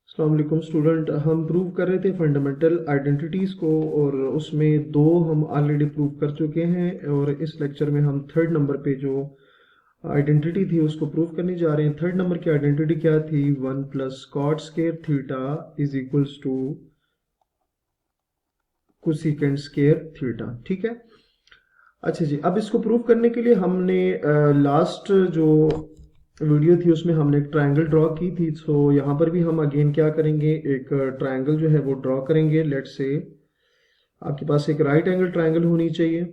अस्सलाम वालेकुम स्टूडेंट। हम प्रूव कर रहे थे फंडामेंटल आइडेंटिटीज़ को और उसमें दो हम ऑलरेडी प्रूव कर चुके हैं और इस लेक्चर में हम थर्ड नंबर पे जो आइडेंटिटी थी उसको प्रूव करने जा रहे हैं। थर्ड नंबर की आइडेंटिटी क्या थी? 1 plus cot square theta is equals to cosecant square theta. ठीक है, अच्छा जी। अब इसको प्रूव करने के लिए हमने लास्ट जो वीडियो थी उसमें हमने एक ट्रायंगल ड्रॉ की थी। सो यहाँ पर भी हम अगेन क्या करेंगे, एक ट्रायंगल जो है वो ड्रॉ करेंगे। लेट्स से आपके पास एक राइट एंगल ट्रायंगल होनी चाहिए।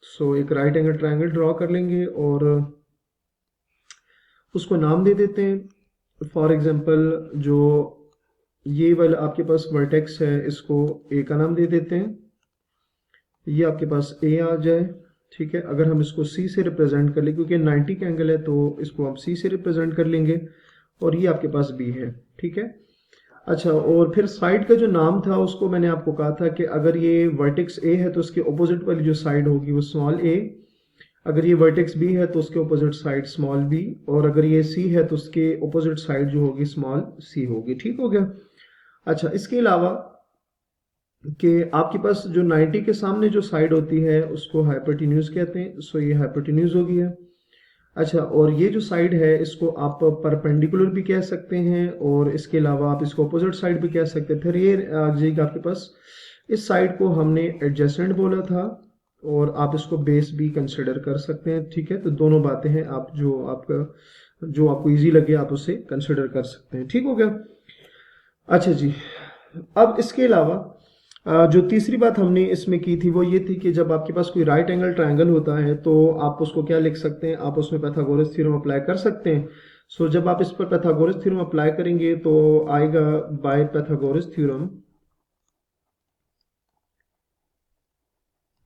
सो एक राइट एंगल ट्रायंगल ड्रॉ कर लेंगे और उसको नाम दे देते हैं। फॉर एग्जांपल जो ये वाला आपके पास वर्टेक्स है इसको ए का नाम दे देते हैं, ये आपके पास ए आ जाए। ठीक है, अगर हम इसको सी से रिप्रेजेंट कर ले क्योंकि 90 का एंगल है तो इसको हम सी से रिप्रेजेंट कर लेंगे और ये आपके पास बी है। ठीक है, अच्छा। और फिर साइड का जो नाम था उसको मैंने आपको कहा था कि अगर ये वर्टेक्स ए है तो उसके ऑपोजिट वाली जो साइड होगी वो स्मॉल ए, अगर ये वर्टेक्स बी है तो उसके ऑपोजिट साइड स्मॉल बी, और अगर ये सी है तो उसके ऑपोजिट साइड जो होगी स्मॉल सी होगी। ठीक हो गया। अच्छा, इसके अलावा कि आपके पास जो 90 के सामने जो साइड होती है उसको हाइपोटेन्यूज कहते हैं। सो ये हाइपोटेन्यूज हो गया। अच्छा, और ये जो साइड है इसको आप परपेंडिकुलर भी कह सकते हैं और इसके अलावा आप इसको अपोजिट साइड भी कह सकते हैं। फिर ये आ जाएगा आपके पास, इस साइड को हमने एडजेसेंट बोला था और आप इसको बेस भी कंसिडर कर सकते हैं। ठीक है, तो दोनों बातें हैं, आप जो आपको इजी लगे आप उसे कंसिडर कर सकते हैं। ठीक हो गया। अच्छा जी, अब इसके अलावा जो तीसरी बात हमने इसमें की थी वो ये थी कि जब आपके पास कोई राइट एंगल ट्रायंगल होता है तो आप उसको क्या लिख सकते हैं, आप उसमें पाइथागोरस थ्योरम अप्लाई कर सकते हैं। सो जब आप इस पर पाइथागोरस थ्योरम अप्लाई करेंगे तो आएगा by Pythagoras theorem,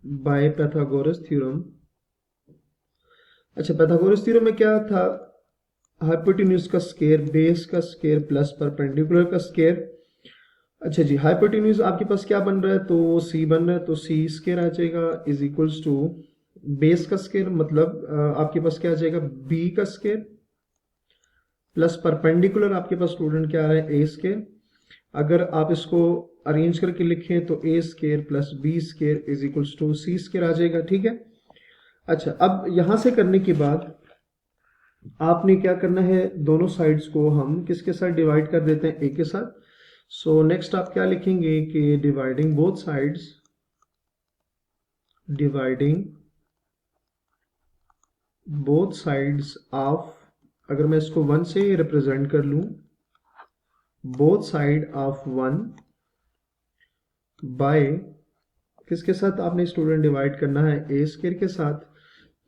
by Pythagoras theorem. अच्छा, पाइथागोरस थ्योरम में क्या था? हाइपोटेन्यूज का स्क्वायर, बेस का स्क्वायर प्लस परपेंडिकुलर का स्क्वायर। अच्छा जी, हाइपोटेन्यूज आपके पास क्या बन रहा है? तो सी बन रहा है तो सी स्क्वायर आ जाएगा इज इक्वल्स टू बेस का स्क्वायर, मतलब आपके पास क्या आ जाएगा? बी का स्क्वायर प्लस परपेंडिकुलर आपके पास स्टूडेंट क्या आ रहा है? A square. अगर आप इसको अरेंज करके लिखें तो A square plus B square is equals to C square आ जाएगा। ठीक है, अच्छा। अब यहां से करने के बाद आपने क्या करना है, दोनों साइड्स को हम किसके साथ डिवाइड कर देते हैं? ए के साथ। सो नेक्स्ट आप क्या लिखेंगे कि dividing both sides, dividing both sides of, अगर मैं इसको 1 से रिप्रेजेंट कर लूं, बोथ साइड ऑफ 1 बाय किसके साथ आपने स्टूडेंट डिवाइड करना है? ए स्क्वायर के साथ।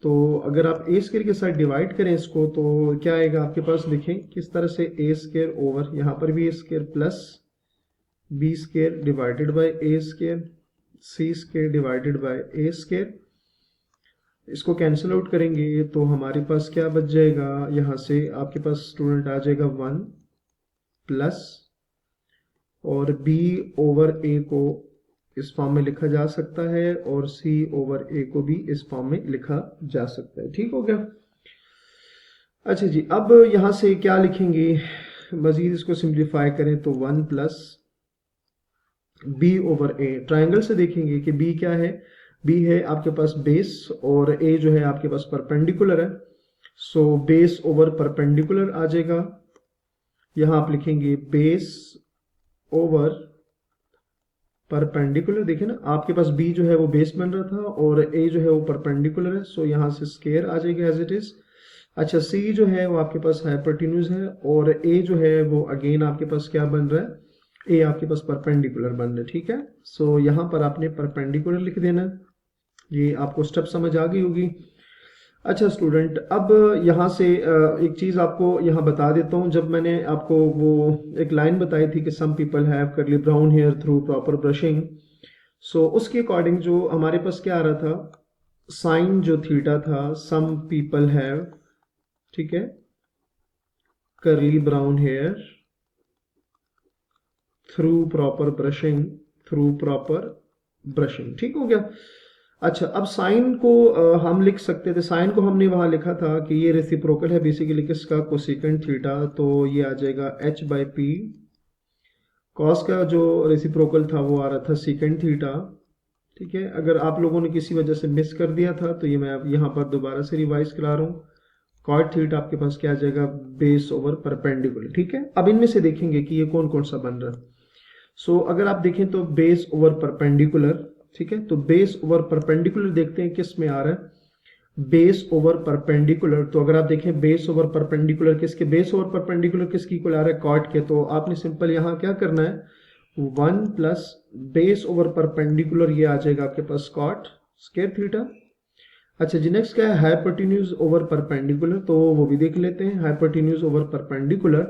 तो अगर आप ए स्क्वायर के साथ डिवाइड करें इसको तो क्या आएगा आपके पास? देखें किस तरह से, ए स्क्वायर ओवर यहां पर भी A square plus B square divided by A square, C square divided by A square. इसको कैंसिल आउट करेंगे तो हमारे पास क्या बच जाएगा? यहां से आपके पास स्टूडेंट आ जाएगा 1 प्लस, और b ओवर a को इस फॉर्म में लिखा जा सकता है और c ओवर a को भी इस फॉर्म में लिखा जा सकता है। ठीक हो गया। अच्छा जी, अब यहां से क्या लिखेंगे, मजीद इसको सिंप्लीफाई करें तो 1 plus b over a। Triangle से देखेंगे कि b क्या है? b है आपके पास बेस और a जो है आपके पास परपेंडिकुलर है। सो बेस ओवर परपेंडिकुलर आ जाएगा। यहां आप लिखेंगे बेस ओवर परपेंडिकुलर। देखिए ना, आपके पास b जो है वो बेस बन रहा था और a जो है वो परपेंडिकुलर है। सो यहां से स्क्वायर आ जाएगा एज इट इज। अच्छा, c जो है वो आपके पास हाइपोटेन्यूज है और a जो है वो अगेन आपके पास क्या बन रहा है? a आपके पास परपेंडिकुलर बन रहा है। ठीक है, सो यहां पर आपने परपेंडिकुलर लिख देना। ये आपको स्टेप समझ आ गई होगी। अच्छा स्टूडेंट, अब यहाँ से एक चीज़ आपको यहाँ बता देता हूँ। जब मैंने आपको वो एक लाइन बताई थी कि some people have curly brown hair through proper brushing, so उसके अकॉर्डिंग जो हमारे पास क्या आ रहा था, साइन जो थीटा था, सम पीपल हैव, ठीक है, curly brown hair through proper brushing, through proper brushing. ठीक हो गया। अच्छा, अब साइन को हम लिख सकते थे, साइन को हमने वहां लिखा था कि ये रेसिप्रोकल है बेसिकली किसका? Cosecant theta. तो ये आ जाएगा h बाई पी कॉस का जो रेसिप्रोकल था वो आ रहा था सेकेंड थीटा। ठीक है, अगर आप लोगों ने किसी वजह से मिस कर दिया था तो ये मैं अब यहाँ पर दोबारा से रिवाइज करा रहा हूँ। कॉट थीटा आपके पास क्या आ जाएगा, बेस ओवर परपेंडिकुलर। ठीक है, अब इनमें से देखेंगे कि ये कौन कौन सा बन रहा है। सो अगर आप देखें तो बेस ओवर परपेंडिकुलर, ठीक है, तो बेस ओवर परपेंडिकुलर देखते हैं किस में आ रहा है, बेस ओवर परपेंडिकुलर। तो अगर आप देखें बेस ओवर परपेंडिकुलर किसके, बेस ओवर परपेंडिकुलर किसकी इक्वल आ रहा है, कॉट के। तो आपने सिंपल यहाँ क्या करना है, 1 प्लस बेस ओवर परपेंडिकुलर, ये आ जाएगा आपके पास कॉट स्क्वायर थीटा। अच्छा जी, नेक्स्ट क्या है, हाइपोटेन्यूज ओवर परपेंडिकुलर, तो वो भी देख लेते हैं, हाइपोटेन्यूज ओवर परपेंडिकुलर।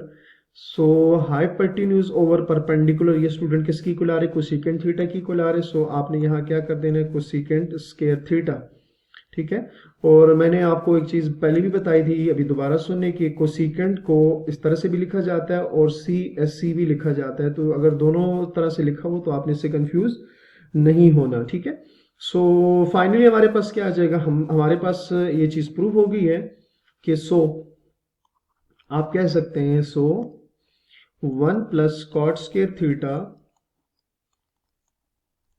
सो हाइपोटेन्यूज ओवर परपेंडिकुलर ये स्टूडेंट किसकी इक्वल आ रही है, कोसेकेंट थीटा की इक्वल आ रही है। सो आपने यहाँ क्या कर देना है, कोसेकेंट स्क्वायर थीटा। ठीक है, और मैंने आपको एक चीज पहले भी बताई थी, अभी दोबारा सुनने की, कोसेकेंट को इस तरह से भी लिखा जाता है और सी एस सी भी लिखा जाता है। तो अगर दोनों तरह से लिखा हो तो आपने इससे कंफ्यूज नहीं होना। ठीक है, सो फाइनली हमारे पास क्या आ जाएगा, हमारे पास ये चीज प्रूव हो गई है कि आप कह सकते हैं 1 plus cot square theta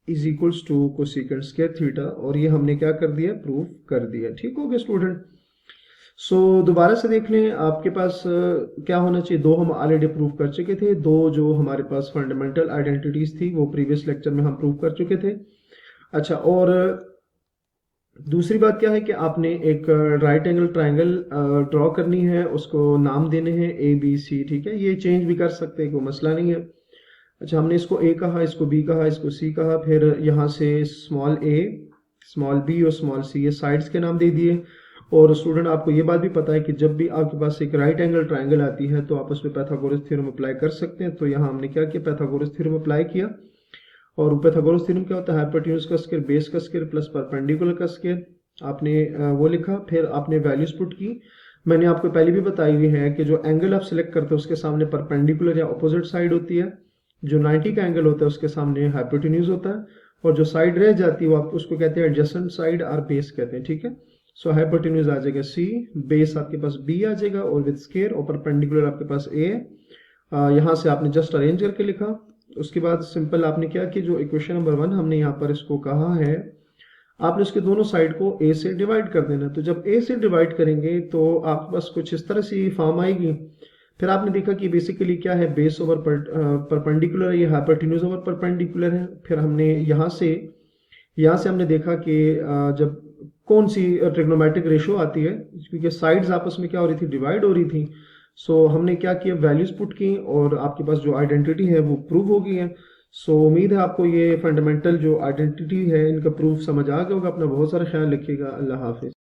is equals to cosecant square theta, और ये हमने क्या कर दिया, प्रूव कर दिया। ठीक हो गया स्टूडेंट। सो दोबारा से देख लें, आपके पास क्या होना चाहिए, दो हम ऑलरेडी प्रूव कर चुके थे, दो जो हमारे पास फंडामेंटल आइडेंटिटीज थी वो प्रीवियस लेक्चर में हम प्रूव कर चुके थे। अच्छा, और दूसरी बात क्या है कि आपने एक राइट एंगल ट्राइंगल ड्रॉ करनी है, उसको नाम देने हैं ए बी सी। ठीक है, ये चेंज भी कर सकते हैं, कोई मसला नहीं है। अच्छा, हमने इसको ए कहा, इसको बी कहा, इसको सी कहा, फिर यहाँ से स्मॉल ए, स्मॉल बी और स्मॉल सी ये साइड्स के नाम दे दिए। और स्टूडेंट आपको ये बात भी पता है कि जब भी आपके पास एक राइट एंगल ट्राइंगल आती है तो आप उस पर पैथागोरस थ्योरम अप्लाई कर सकते हैं। तो यहाँ हमने क्या किया, पैथागोरस थ्योरम अप्लाई किया। और पैथागोरस थ्योरम क्या होता है, हाइपोटेन्यूज का स्क्वायर बेस का स्क्वायर प्लस परपेंडिकुलर का स्क्वायर। आपने वो लिखा, फिर आपने वैल्यूज पुट की। मैंने आपको पहले भी बताई हुई है कि जो एंगल आप सिलेक्ट करते हो उसके सामने परपेंडिकुलर या अपोजिट साइड होती है, जो 90 का एंगल होता है उसके सामने हाइपोटेन्यूज होता है, और जो साइड रह जाती है वो आप उसको कहते हैं एडजेसेंट साइड और बेस कहते हैं। ठीक है, सो हाइपोटेन्यूज आ जाएगा सी, बेस आपके पास बी आ जाएगा और विद स्क्वायर, और परपेंडिकुलर आपके पास ए। यहाँ से आपने जस्ट अरेंज करके लिखा। उसके बाद सिंपल आपने क्या कि जो इक्वेशन नंबर 1 हमने यहाँ पर इसको कहा है, आपने उसके दोनों साइड को ए से डिवाइड कर देना। तो जब ए से डिवाइड करेंगे तो आपके पास कुछ इस तरह से फॉर्म आएगी। फिर आपने देखा कि बेसिकली क्या है, बेस ओवर परपेंडिकुलर है, ये हाइपोटेन्यूज ओवर परपेंडिकुलर है। फिर हमने यहाँ से हमने देखा कि जब कौन सी ट्रिग्नोमेट्रिक रेशियो आती है, क्योंकि साइड्स आपस में क्या हो रही थी, डिवाइड हो रही थी। सो हमने क्या किया, वैल्यूज पुट की और आपके पास जो आइडेंटिटी है वो प्रूव हो गई है। सो उम्मीद है आपको ये फंडामेंटल जो आइडेंटिटी है इनका प्रूफ समझ आ गया होगा। अपना बहुत सारा ख्याल रखिएगा। अल्लाह हाफिज।